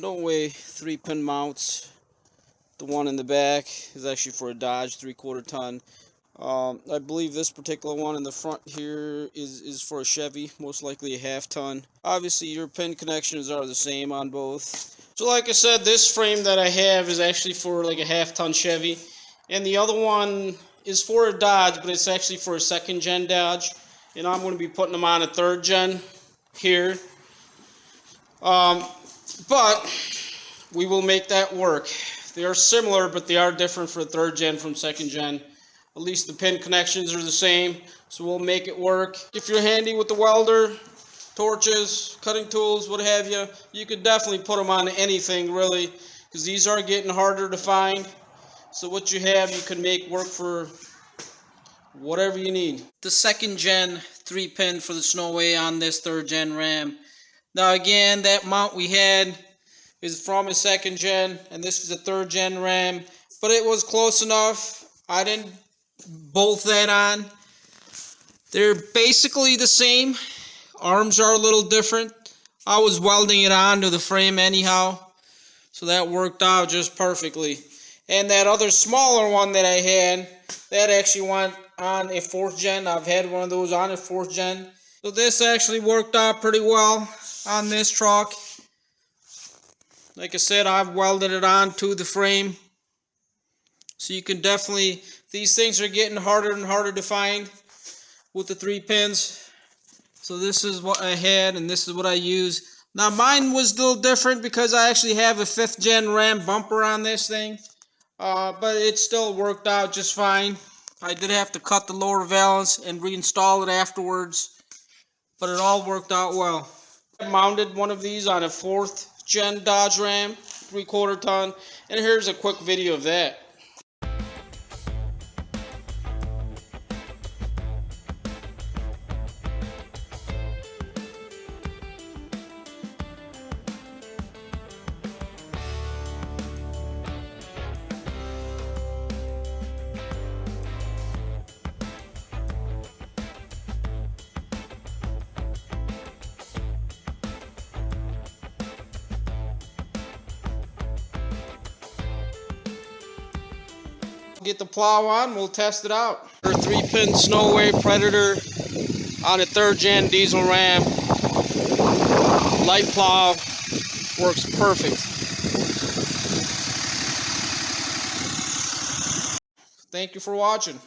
SnoWay 3-pin mounts. The one in the back is actually for a Dodge 3/4 ton. I believe this particular one in the front here is for a Chevy, most likely a 1/2 ton. Obviously your pin connections are the same on both. So like I said, this frame that I have is actually for like a 1/2 ton Chevy, and the other one is for a Dodge, but it's actually for a 2nd gen Dodge, and I'm going to be putting them on a 3rd gen here. But we will make that work. They are similar, but they are different for 3rd gen from 2nd gen. At least the pin connections are the same, so we'll make it work. If you're handy with the welder, torches, cutting tools, what have you, you could definitely put them on anything, really, because these are getting harder to find. So what you have, you can make work for whatever you need. The 2nd gen 3-pin for the SnoWay on this 3rd gen Ram. Now again, that mount we had is from a 2nd gen, and this is a 3rd gen Ram, but it was close enough. I didn't bolt that on. They're basically the same. Arms are a little different. I was welding it onto the frame anyhow, so that worked out just perfectly. And that other smaller one that I had, that actually went on a 4th gen. I've had one of those on a 4th gen. So this actually worked out pretty well on this truck. Like I said, I've welded it onto the frame. So you can definitely, these things are getting harder and harder to find with the 3 pins. So this is what I had, and this is what I use. Now mine was a little different because I actually have a 5th gen Ram bumper on this thing. But it still worked out just fine. I did have to cut the lower valance and reinstall it afterwards, but it all worked out well. I mounted one of these on a 4th gen Dodge Ram 3/4 ton, and here's a quick video of that. Get the plow on, we'll test it out. 3-pin SnoWay Predator on a 3rd gen diesel Ram. Light plow, works perfect. Thank you for watching.